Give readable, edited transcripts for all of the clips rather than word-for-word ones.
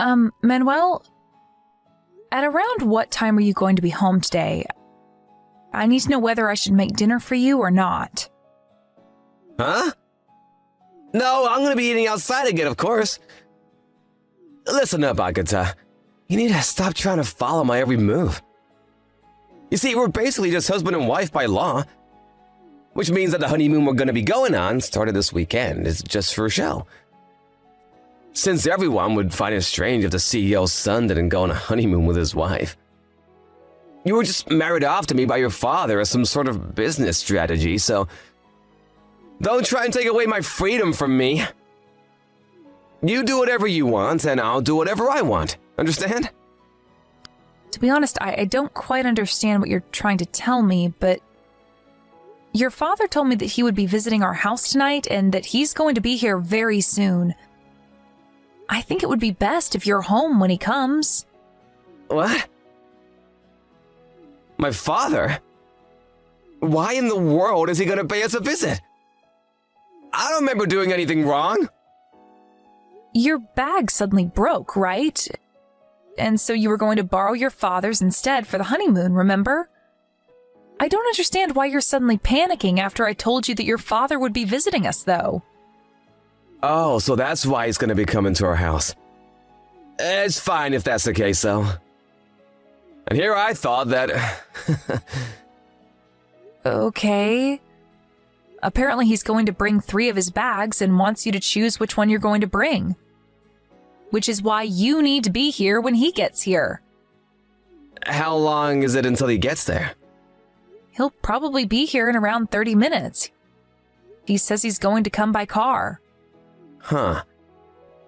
Manuel, at around what time are you going to be home today? I need to know whether I should make dinner for you or not. Huh? No, I'm gonna be eating outside again, of course. Listen up, Agatha. You need to stop trying to follow my every move. You see, we're basically just husband and wife by law, which means that the honeymoon we're gonna be going on started this weekend is just for show. Since everyone would find it strange if the CEO's son didn't go on a honeymoon with his wife. You were just married off to me by your father as some sort of business strategy, so don't try and take away my freedom from me. You do whatever you want, and I'll do whatever I want. Understand? To be honest, I don't quite understand what you're trying to tell me, but your father told me that he would be visiting our house tonight and that he's going to be here very soon. I think it would be best if you're home when he comes. What? My father? Why in the world is he going to pay us a visit? I don't remember doing anything wrong. Your bag suddenly broke, right? And so you were going to borrow your father's instead for the honeymoon, remember? I don't understand why you're suddenly panicking after I told you that your father would be visiting us, though. Oh, so that's why he's going to be coming to our house. It's fine if that's the case, though. And here I thought that... Okay. Apparently he's going to bring 3 of his bags and wants you to choose which one you're going to bring. Which is why you need to be here when he gets here. How long is it until he gets there? He'll probably be here in around 30 minutes. He says he's going to come by car. Huh.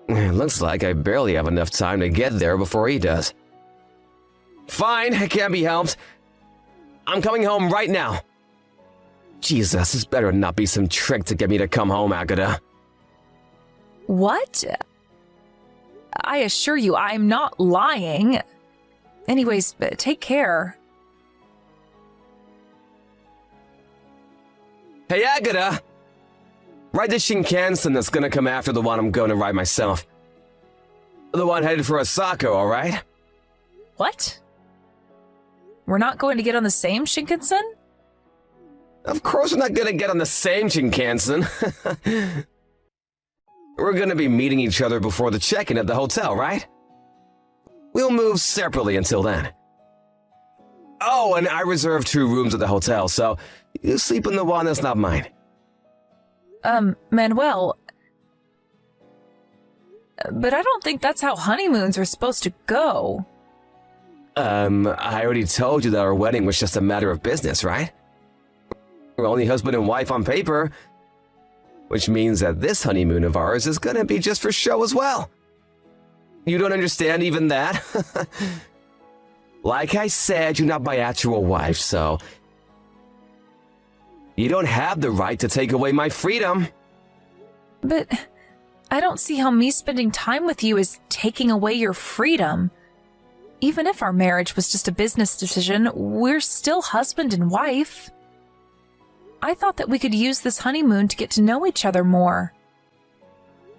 It looks like I barely have enough time to get there before he does. Fine, it can't be helped. I'm coming home right now. Jesus, this better not be some trick to get me to come home, Agatha. What? I assure you, I'm not lying. Anyways, take care. Hey, Agatha! Ride the Shinkansen that's gonna come after the one I'm going to ride myself. The one headed for Osaka, alright? What? We're not going to get on the same Shinkansen? Of course we're not gonna get on the same Shinkansen. We're gonna be meeting each other before the check-in at the hotel, right? We'll move separately until then. Oh, and I reserved 2 rooms at the hotel, so you sleep in the one that's not mine. Manuel... But I don't think that's how honeymoons are supposed to go. I already told you that our wedding was just a matter of business, right? We're only husband and wife on paper, which means that this honeymoon of ours is gonna be just for show as well. You don't understand even that? Like I said, you're not my actual wife, so you don't have the right to take away my freedom. But I don't see how me spending time with you is taking away your freedom. Even if our marriage was just a business decision, we're still husband and wife. I thought that we could use this honeymoon to get to know each other more.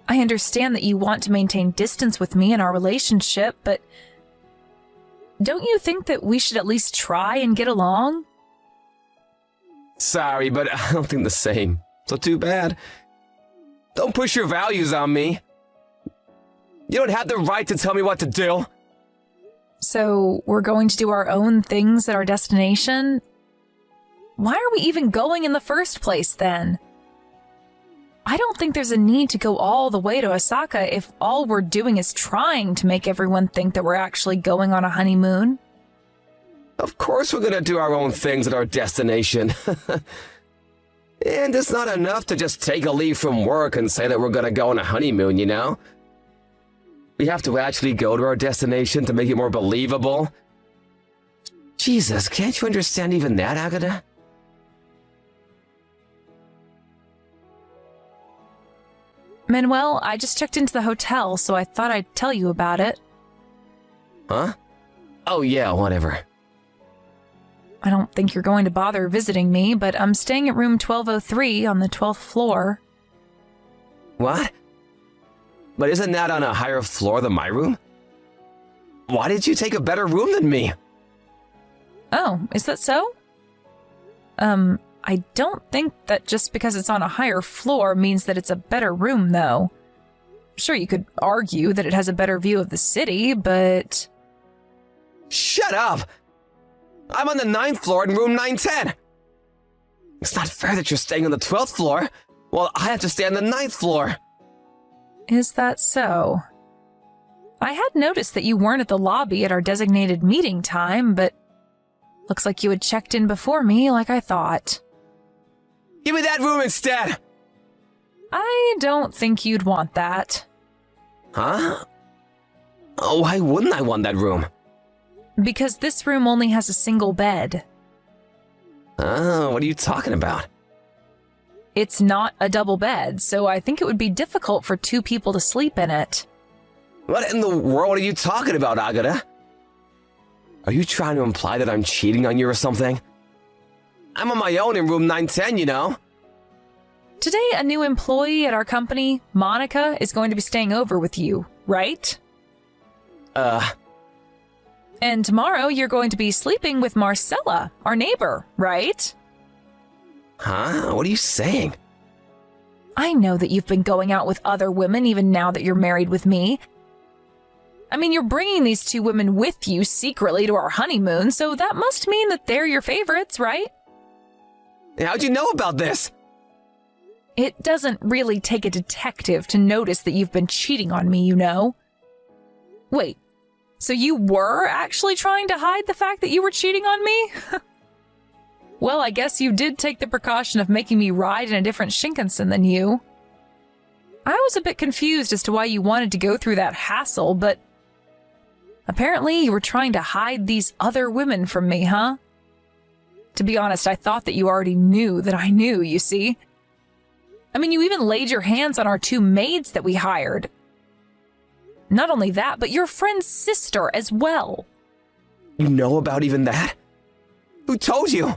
I understand that you want to maintain distance with me in our relationship, but don't you think that we should at least try and get along? Sorry, but I don't think the same. So too bad. Don't push your values on me. You don't have the right to tell me what to do. So we're going to do our own things at our destination? Why are we even going in the first place, then? I don't think there's a need to go all the way to Osaka if all we're doing is trying to make everyone think that we're actually going on a honeymoon. Of course we're gonna do our own things at our destination. And it's not enough to just take a leave from work and say that we're gonna go on a honeymoon, you know? We have to actually go to our destination to make it more believable. Jesus, can't you understand even that, Agatha? Manuel, I just checked into the hotel, so I thought I'd tell you about it. Huh? Oh yeah, whatever. I don't think you're going to bother visiting me, but I'm staying at room 1203 on the 12th floor. What? But isn't that on a higher floor than my room? why did you take a better room than me? Oh, is that so? I don't think that just because it's on a higher floor means that it's a better room, though. Sure, you could argue that it has a better view of the city, but... Shut up! I'm on the 9th floor in room 910. It's not fair that you're staying on the 12th floor, while I have to stay on the 9th floor. Is that so? I had noticed that you weren't at the lobby at our designated meeting time, but looks like you had checked in before me like I thought. Give me that room instead! I don't think you'd want that. Huh? Oh, why wouldn't I want that room? Because this room only has a single bed. Oh, what are you talking about? It's not a double bed, so I think it would be difficult for 2 people to sleep in it. What in the world are you talking about, Agata? Are you trying to imply that I'm cheating on you or something? I'm on my own in room 910, you know? Today, a new employee at our company, Monica, is going to be staying over with you, right? And tomorrow, you're going to be sleeping with Marcella, our neighbor, right? Huh? What are you saying? I know that you've been going out with other women even now that you're married with me. I mean, you're bringing these 2 women with you secretly to our honeymoon, so that must mean that they're your favorites, right? How'd you know about this? It doesn't really take a detective to notice that you've been cheating on me, you know? Wait, so you were actually trying to hide the fact that you were cheating on me? Well, I guess you did take the precaution of making me ride in a different Shinkansen than you. I was a bit confused as to why you wanted to go through that hassle, but apparently you were trying to hide these other women from me, huh? To be honest, I thought that you already knew that I knew, you see? I mean, you even laid your hands on our 2 maids that we hired. Not only that, but your friend's sister as well. You know about even that? Who told you?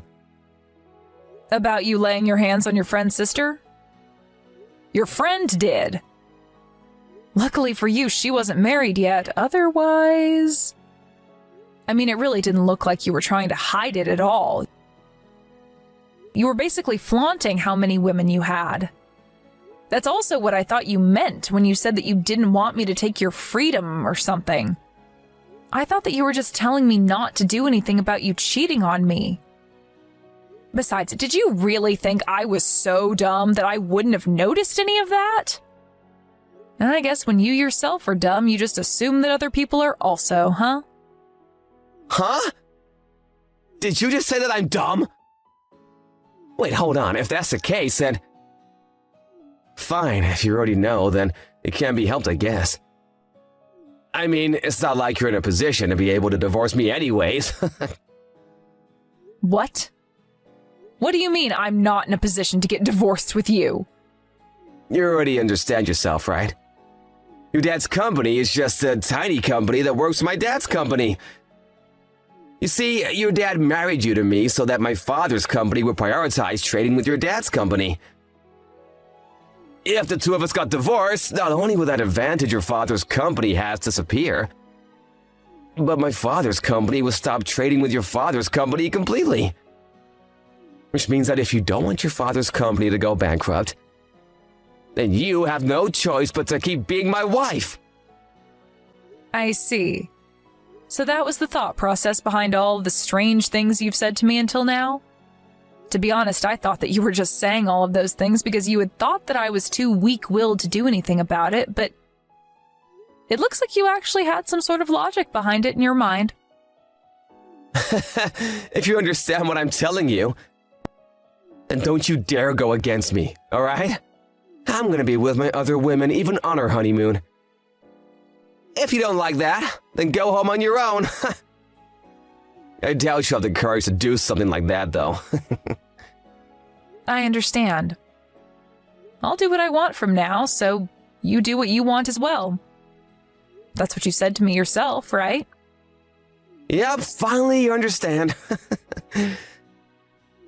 About you laying your hands on your friend's sister? Your friend did. Luckily for you, she wasn't married yet. Otherwise... I mean, it really didn't look like you were trying to hide it at all. You were basically flaunting how many women you had. That's also what I thought you meant when you said that you didn't want me to take your freedom or something. I thought that you were just telling me not to do anything about you cheating on me. Besides, did you really think I was so dumb that I wouldn't have noticed any of that? And I guess when you yourself are dumb, you just assume that other people are also, huh? Huh? Did you just say that I'm dumb? Wait, hold on. If that's the case, then... Fine, if you already know, then it can't be helped, I guess. I mean, it's not like you're in a position to be able to divorce me anyways. What? What do you mean I'm not in a position to get divorced with you? You already understand yourself, right? Your dad's company is just a tiny company that works for my dad's company. You see, your dad married you to me so that my father's company would prioritize trading with your dad's company. If the 2 of us got divorced, not only would that advantage your father's company has disappear, but my father's company would stop trading with your father's company completely. Which means that if you don't want your father's company to go bankrupt, then you have no choice but to keep being my wife. I see. So that was the thought process behind all of the strange things you've said to me until now? To be honest, I thought that you were just saying all of those things because you had thought that I was too weak-willed to do anything about it, but it looks like you actually had some sort of logic behind it in your mind. If you understand what I'm telling you, then don't you dare go against me, all right? I'm gonna be with my other women even on our honeymoon. If you don't like that, then go home on your own. I doubt you have the courage to do something like that, though. I understand. I'll do what I want from now, so you do what you want as well. That's what you said to me yourself, right? Yep, finally you understand.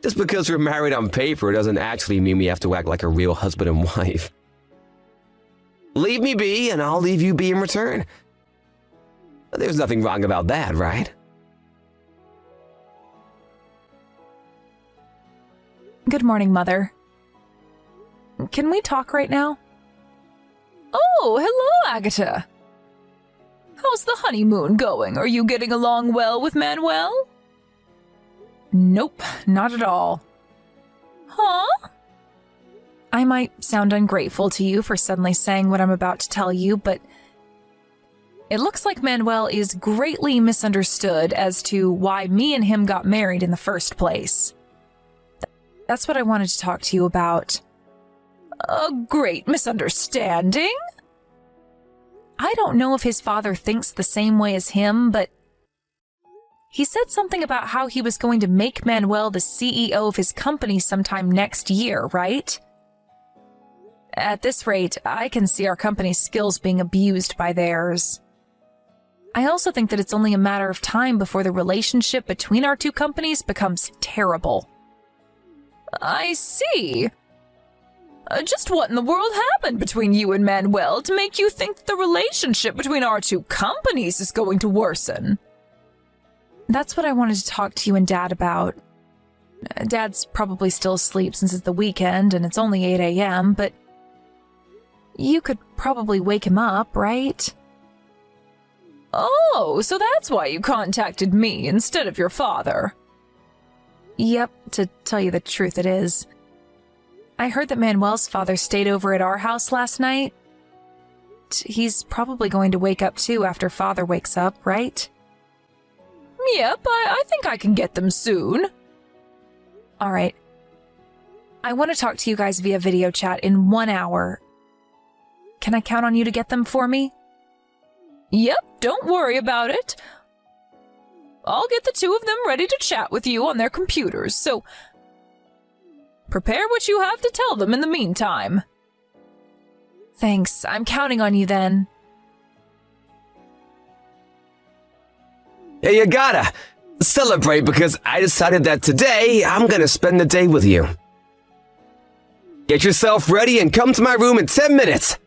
Just because we're married on paper doesn't actually mean we have to act like a real husband and wife. Leave me be, and I'll leave you be in return. There's nothing wrong about that, right? Good morning, Mother. Can we talk right now? Oh, hello, Agatha. How's the honeymoon going? Are you getting along well with Manuel? Nope, not at all. Huh? I might sound ungrateful to you for suddenly saying what I'm about to tell you, but it looks like Manuel is greatly misunderstood as to why me and him got married in the first place. That's what I wanted to talk to you about. A great misunderstanding? I don't know if his father thinks the same way as him, but he said something about how he was going to make Manuel the CEO of his company sometime next year, right? At this rate, I can see our company's skills being abused by theirs. I also think that it's only a matter of time before the relationship between our two companies becomes terrible. I see. Just what in the world happened between you and Manuel to make you think that the relationship between our two companies is going to worsen? That's what I wanted to talk to you and Dad about. Dad's probably still asleep since it's the weekend and it's only 8 a.m., but you could probably wake him up, right? Oh, so that's why you contacted me instead of your father. Yep, to tell you the truth it is. I heard that Manuel's father stayed over at our house last night. He's probably going to wake up too after Father wakes up, right? Yep, I think I can get them soon. Alright. I want to talk to you guys via video chat in 1 hour. Can I count on you to get them for me? Yep, don't worry about it. I'll get the two of them ready to chat with you on their computers, so prepare what you have to tell them in the meantime. Thanks, I'm counting on you then. Hey, you gotta celebrate because I decided that today I'm gonna spend the day with you. Get yourself ready and come to my room in 10 minutes.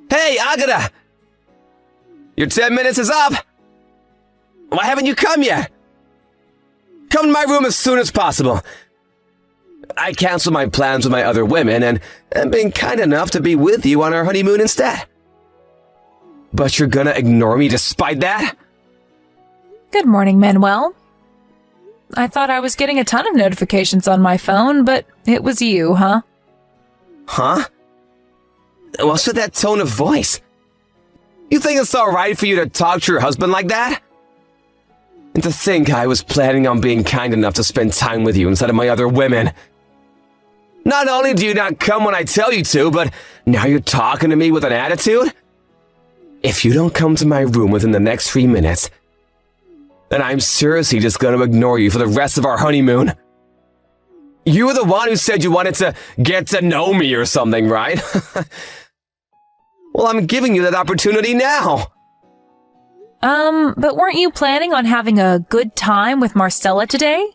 Hey, Agatha! Your 10 minutes is up! Why haven't you come yet? Come to my room as soon as possible. I canceled my plans with my other women and am being kind enough to be with you on our honeymoon instead. But you're gonna ignore me despite that? Good morning, Manuel. I thought I was getting a ton of notifications on my phone, but it was you, huh? Huh? What's with that tone of voice? You think it's alright for you to talk to your husband like that? And to think I was planning on being kind enough to spend time with you instead of my other women. Not only do you not come when I tell you to, but now you're talking to me with an attitude? If you don't come to my room within the next 3 minutes, then I'm seriously just going to ignore you for the rest of our honeymoon. You were the one who said you wanted to get to know me or something, right? Well, I'm giving you that opportunity now. But weren't you planning on having a good time with Marcella today?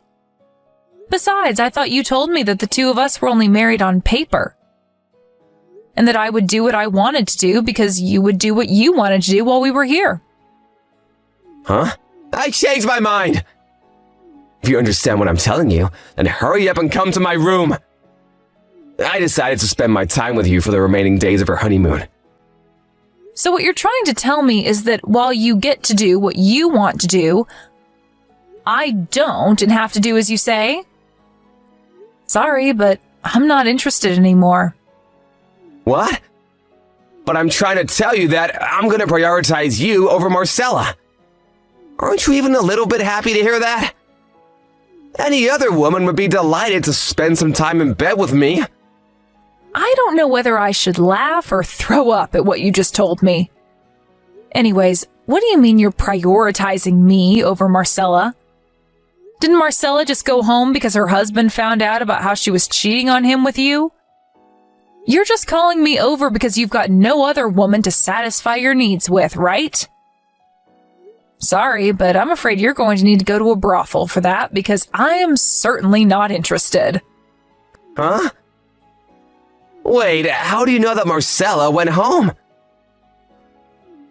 Besides, I thought you told me that the two of us were only married on paper. And that I would do what I wanted to do because you would do what you wanted to do while we were here. Huh? I changed my mind! If you understand what I'm telling you, then hurry up and come to my room! I decided to spend my time with you for the remaining days of our honeymoon. So what you're trying to tell me is that while you get to do what you want to do, I don't and have to do as you say? Sorry, but I'm not interested anymore. What? But I'm trying to tell you that I'm going to prioritize you over Marcella. Aren't you even a little bit happy to hear that? Any other woman would be delighted to spend some time in bed with me. I don't know whether I should laugh or throw up at what you just told me. Anyways, what do you mean you're prioritizing me over Marcella? Didn't Marcella just go home because her husband found out about how she was cheating on him with you? You're just calling me over because you've got no other woman to satisfy your needs with, right? Sorry, but I'm afraid you're going to need to go to a brothel for that because I am certainly not interested. Huh? Wait, how do you know that Marcella went home?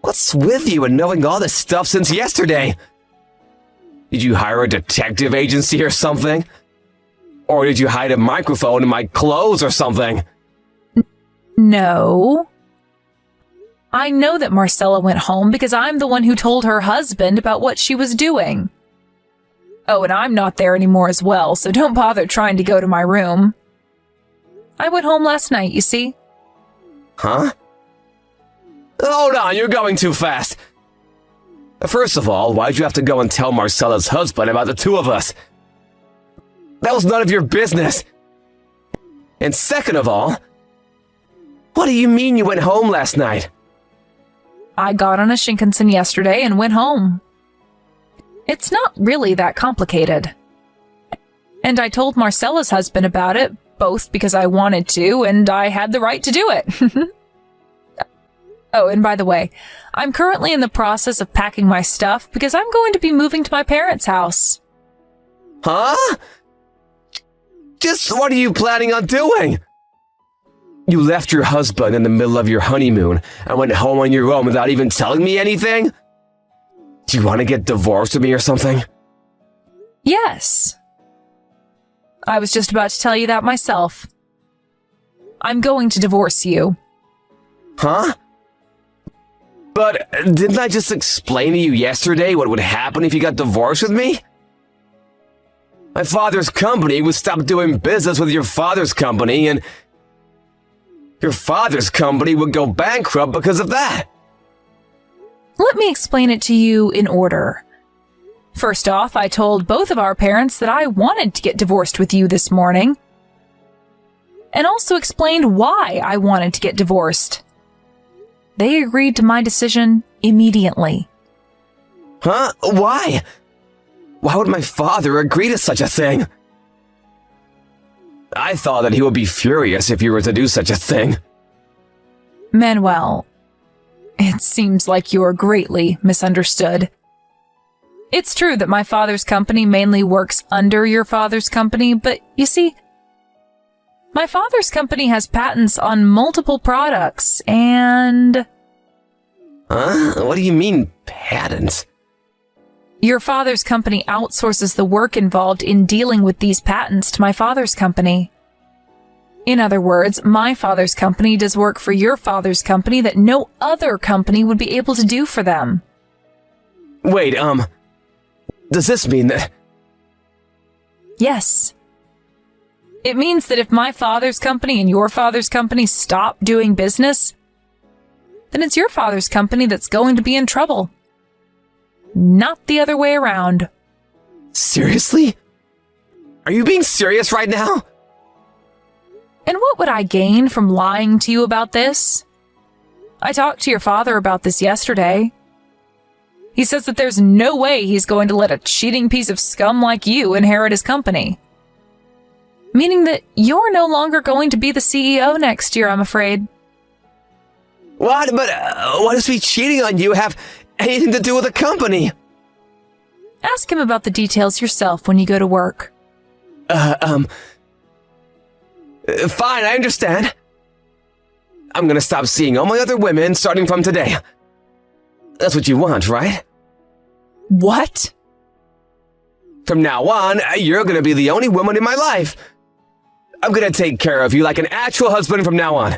What's with you and knowing all this stuff since yesterday? Did you hire a detective agency or something? Or did you hide a microphone in my clothes or something? No. I know that Marcella went home because I'm the one who told her husband about what she was doing. Oh, and I'm not there anymore as well, so don't bother trying to go to my room. I went home last night, you see. Huh? Hold on, you're going too fast. First of all, why'd you have to go and tell Marcella's husband about the two of us? That was none of your business. And second of all, what do you mean you went home last night? I got on a Shinkansen yesterday and went home. It's not really that complicated. And I told Marcella's husband about it, both because I wanted to and I had the right to do it. Oh, and by the way, I'm currently in the process of packing my stuff because I'm going to be moving to my parents' house. Huh? Just what are you planning on doing? You left your husband in the middle of your honeymoon and went home on your own without even telling me anything? Do you want to get divorced with me or something? Yes. I was just about to tell you that myself. I'm going to divorce you. Huh? But didn't I just explain to you yesterday what would happen if you got divorced with me? My father's company would stop doing business with your father's company, and your father's company would go bankrupt because of that. Let me explain it to you in order. First off, I told both of our parents that I wanted to get divorced with you this morning, and also explained why I wanted to get divorced. They agreed to my decision immediately. Huh? Why? Why would my father agree to such a thing? I thought that he would be furious if you were to do such a thing. Manuel, it seems like you're greatly misunderstood. It's true that my father's company mainly works under your father's company, but you see, my father's company has patents on multiple products, and... Huh? What do you mean, patents? Your father's company outsources the work involved in dealing with these patents to my father's company. In other words, my father's company does work for your father's company that no other company would be able to do for them. Wait, does this mean that... Yes. It means that if my father's company and your father's company stop doing business, then it's your father's company that's going to be in trouble. Not the other way around. Seriously? Are you being serious right now? And what would I gain from lying to you about this? I talked to your father about this yesterday. He says that there's no way he's going to let a cheating piece of scum like you inherit his company. Meaning that you're no longer going to be the CEO next year, I'm afraid. What? But what does me cheating on you have anything to do with the company? Ask him about the details yourself when you go to work. Fine, I understand. I'm gonna stop seeing all my other women starting from today. That's what you want, right? What? From now on, you're gonna be the only woman in my life. I'm gonna take care of you like an actual husband from now on.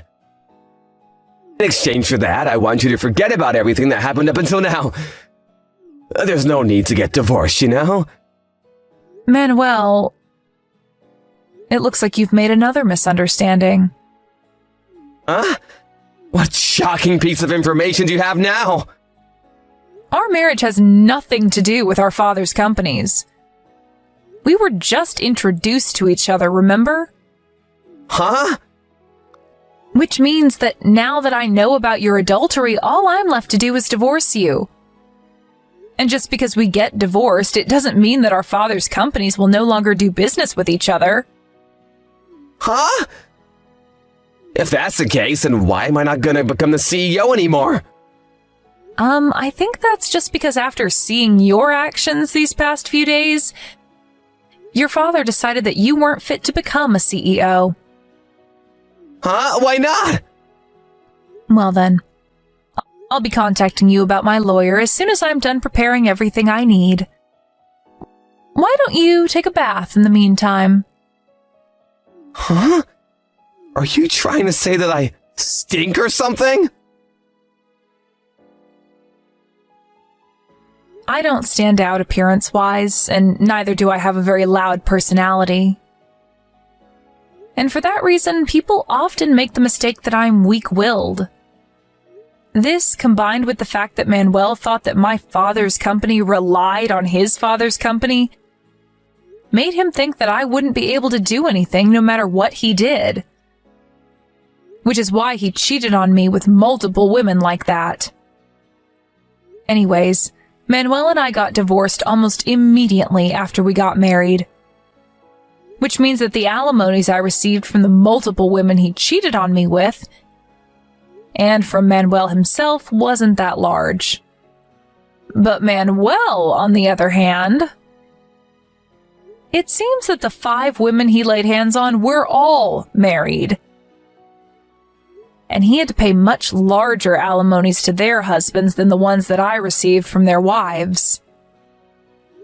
In exchange for that, I want you to forget about everything that happened up until now. There's no need to get divorced, you know? Manuel, it looks like you've made another misunderstanding. Huh? What shocking piece of information do you have now? Our marriage has nothing to do with our father's companies. We were just introduced to each other, remember? Huh? Which means that now that I know about your adultery, all I'm left to do is divorce you. And just because we get divorced, it doesn't mean that our father's companies will no longer do business with each other. Huh? If that's the case, then why am I not gonna become the CEO anymore? I think that's just because after seeing your actions these past few days, your father decided that you weren't fit to become a CEO. Huh? Why not? Well then, I'll be contacting you about my lawyer as soon as I'm done preparing everything I need. Why don't you take a bath in the meantime? Huh? Are you trying to say that I stink or something? I don't stand out appearance-wise, and neither do I have a very loud personality. And for that reason, people often make the mistake that I'm weak-willed. This, combined with the fact that Manuel thought that my father's company relied on his father's company, made him think that I wouldn't be able to do anything no matter what he did. Which is why he cheated on me with multiple women like that. Anyways, Manuel and I got divorced almost immediately after we got married. Which means that the alimonies I received from the multiple women he cheated on me with, and from Manuel himself, wasn't that large. But Manuel, on the other hand, it seems that the 5 women he laid hands on were all married. And he had to pay much larger alimonies to their husbands than the ones that I received from their wives.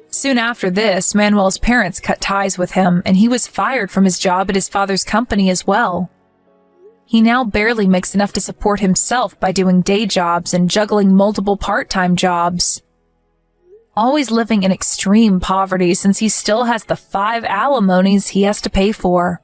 Soon after this, Manuel's parents cut ties with him, and he was fired from his job at his father's company as well. He now barely makes enough to support himself by doing day jobs and juggling multiple part-time jobs. Always living in extreme poverty since he still has the 5 alimonies he has to pay for.